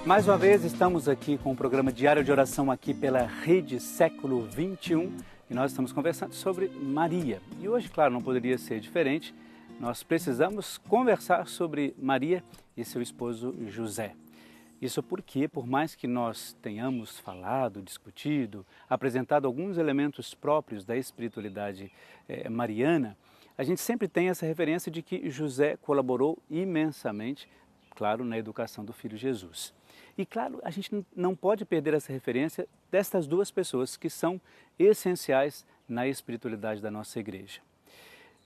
Mais uma vez estamos aqui com o programa Diário de Oração aqui pela Rede Século XXI e nós estamos conversando sobre Maria. E hoje, claro, não poderia ser diferente, nós precisamos conversar sobre Maria e seu esposo José. Isso porque, por mais que nós tenhamos falado, discutido, apresentado alguns elementos próprios da espiritualidade mariana, a gente sempre tem essa referência de que José colaborou imensamente, claro, na educação do filho Jesus. E claro, a gente não pode perder essa referência destas duas pessoas que são essenciais na espiritualidade da nossa igreja.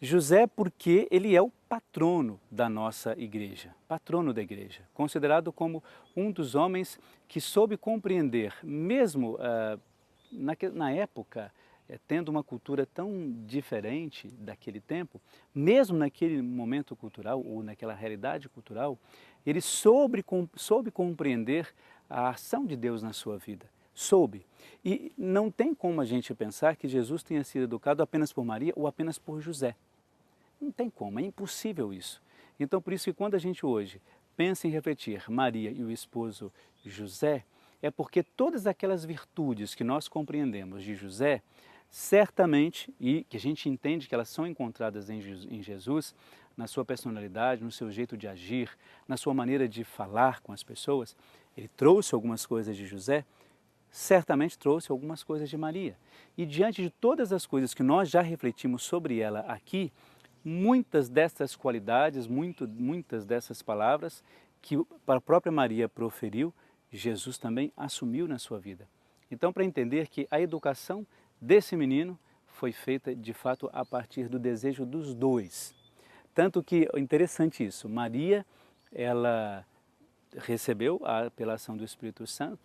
José, porque ele é o patrono da nossa igreja, patrono da igreja, considerado como um dos homens que soube compreender, mesmo na época, tendo uma cultura tão diferente daquele tempo, mesmo naquele momento cultural ou naquela realidade cultural, ele soube compreender a ação de Deus na sua vida. Soube. E não tem como a gente pensar que Jesus tenha sido educado apenas por Maria ou apenas por José. Não tem como, é impossível isso. Então, por isso que quando a gente hoje pensa em refletir Maria e o esposo José, é porque todas aquelas virtudes que nós compreendemos de José, certamente, e que a gente entende que elas são encontradas em Jesus, na sua personalidade, no seu jeito de agir, na sua maneira de falar com as pessoas, ele trouxe algumas coisas de José, certamente trouxe algumas coisas de Maria. E diante de todas as coisas que nós já refletimos sobre ela aqui, muitas dessas qualidades, muitas dessas palavras que a própria Maria proferiu, Jesus também assumiu na sua vida. Então, para entender que a educação desse menino foi feita, de fato, a partir do desejo dos dois. Tanto que, interessante isso, Maria, ela recebeu pela ação do Espírito Santo,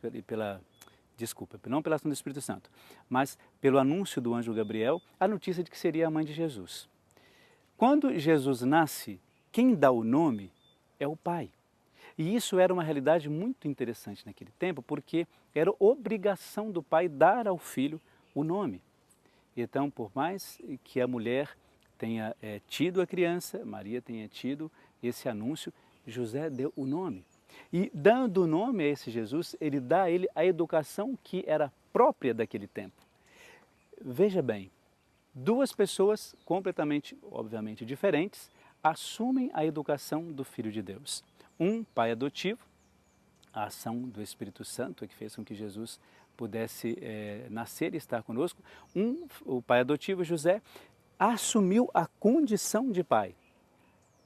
não pela ação do Espírito Santo, mas pelo anúncio do anjo Gabriel, a notícia de que seria a mãe de Jesus. Quando Jesus nasce, quem dá o nome é o pai. E isso era uma realidade muito interessante naquele tempo, porque era obrigação do pai dar ao filho o nome. Então, por mais que a mulher tenha tido a criança, Maria tenha tido esse anúncio, José deu o nome. E dando o nome a esse Jesus, ele dá a ele a educação que era própria daquele tempo. Veja bem, duas pessoas completamente, obviamente, diferentes, assumem a educação do Filho de Deus. Um pai adotivo, a ação do Espírito Santo é que fez com que Jesus pudesse nascer e estar conosco. O pai adotivo, José, assumiu a condição de pai.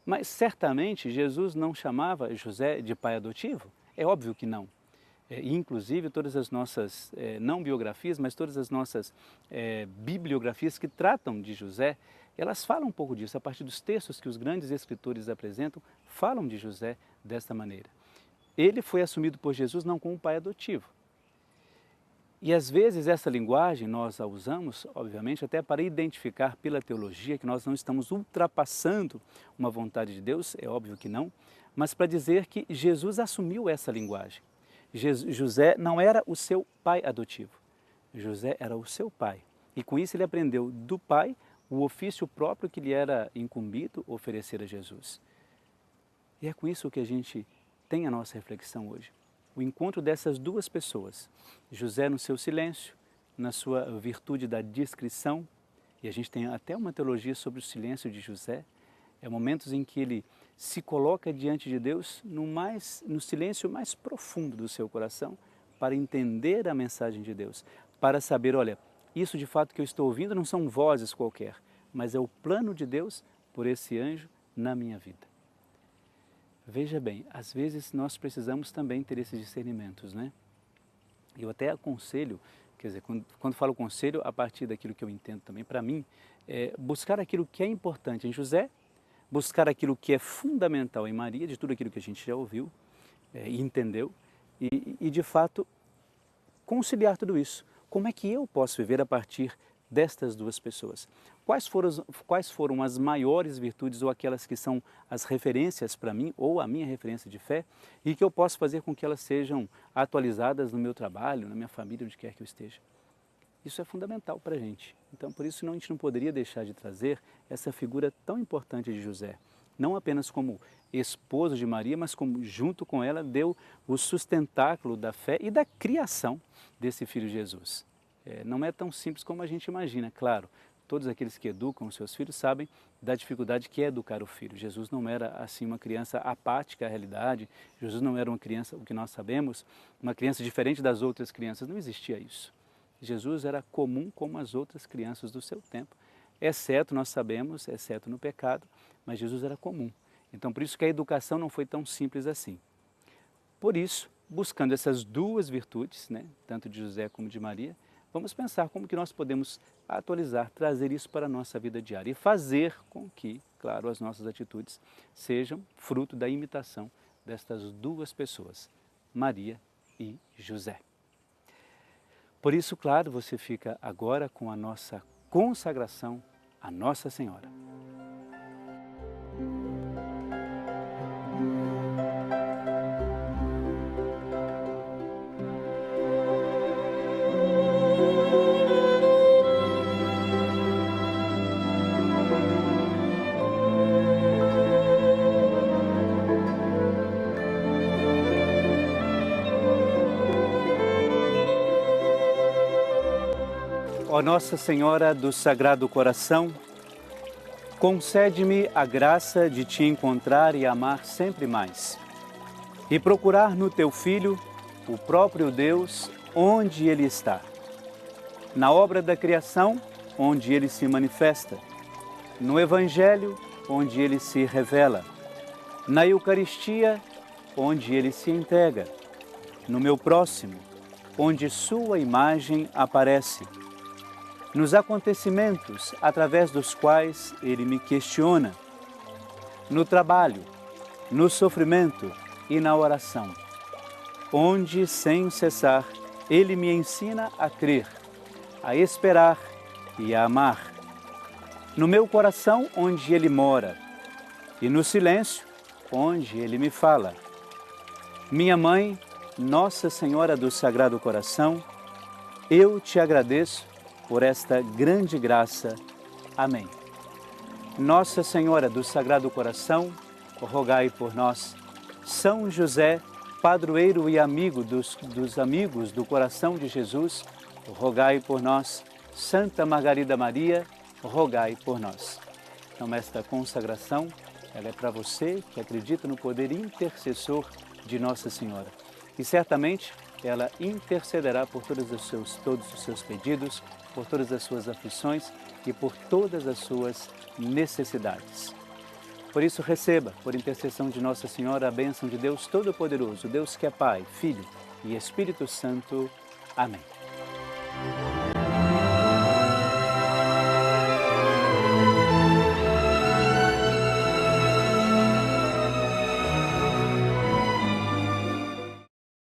Mas certamente Jesus não chamava José de pai adotivo? É óbvio que não. Inclusive todas as nossas, não biografias, mas todas as nossas bibliografias que tratam de José, elas falam um pouco disso, a partir dos textos que os grandes escritores apresentam, falam de José desta maneira. Ele foi assumido por Jesus não como pai adotivo. E às vezes essa linguagem nós a usamos, obviamente, até para identificar pela teologia que nós não estamos ultrapassando uma vontade de Deus, é óbvio que não, mas para dizer que Jesus assumiu essa linguagem. José não era o seu pai adotivo, José era o seu pai. E com isso ele aprendeu do pai o ofício próprio que lhe era incumbido oferecer a Jesus. E é com isso que a gente tem a nossa reflexão hoje. O encontro dessas duas pessoas, José no seu silêncio, na sua virtude da discrição, e a gente tem até uma teologia sobre o silêncio de José, momentos em que ele se coloca diante de Deus no silêncio mais profundo do seu coração, para entender a mensagem de Deus, para saber, olha, isso de fato que eu estou ouvindo não são vozes qualquer, mas é o plano de Deus por esse anjo na minha vida. Veja bem, às vezes nós precisamos também ter esses discernimentos, né? Eu até aconselho, quer dizer, quando falo conselho, a partir daquilo que eu entendo também, para mim, buscar aquilo que é importante em José, buscar aquilo que é fundamental em Maria, de tudo aquilo que a gente já ouviu e entendeu, e de fato conciliar tudo isso. Como é que eu posso viver a partir destas duas pessoas? Quais foram as maiores virtudes ou aquelas que são as referências para mim ou a minha referência de fé e que eu posso fazer com que elas sejam atualizadas no meu trabalho, na minha família, onde quer que eu esteja? Isso é fundamental para a gente. Então, por isso, a gente não poderia deixar de trazer essa figura tão importante de José. Não apenas como esposo de Maria, mas como junto com ela deu o sustentáculo da fé e da criação desse filho Jesus. Não é tão simples como a gente imagina, claro. Todos aqueles que educam os seus filhos sabem da dificuldade que é educar o filho. Jesus não era assim uma criança apática à realidade, Jesus não era uma criança, o que nós sabemos, uma criança diferente das outras crianças, não existia isso. Jesus era comum como as outras crianças do seu tempo, exceto, nós sabemos, exceto no pecado, mas Jesus era comum. Então, por isso que a educação não foi tão simples assim. Por isso, buscando essas duas virtudes, né, tanto de José como de Maria, vamos pensar como que nós podemos atualizar, trazer isso para a nossa vida diária e fazer com que, claro, as nossas atitudes sejam fruto da imitação destas duas pessoas, Maria e José. Por isso, claro, você fica agora com a nossa consagração à Nossa Senhora. Ó Nossa Senhora do Sagrado Coração, concede-me a graça de te encontrar e amar sempre mais, e procurar no teu Filho o próprio Deus onde Ele está, na obra da criação, onde Ele se manifesta, no Evangelho, onde Ele se revela, na Eucaristia, onde Ele se entrega, no meu próximo, onde Sua imagem aparece, nos acontecimentos através dos quais Ele me questiona, no trabalho, no sofrimento e na oração, onde, sem cessar, Ele me ensina a crer, a esperar e a amar, no meu coração, onde Ele mora, e no silêncio, onde Ele me fala. Minha Mãe, Nossa Senhora do Sagrado Coração, eu te agradeço por esta grande graça. Amém. Nossa Senhora do Sagrado Coração, rogai por nós. São José, padroeiro e amigo dos amigos do coração de Jesus, rogai por nós. Santa Margarida Maria, rogai por nós. Então, esta consagração, ela é para você que acredita no poder intercessor de Nossa Senhora. E certamente ela intercederá por todos os seus pedidos, por todas as suas aflições e por todas as suas necessidades. Por isso, receba, por intercessão de Nossa Senhora, a bênção de Deus Todo-Poderoso, Deus que é Pai, Filho e Espírito Santo. Amém.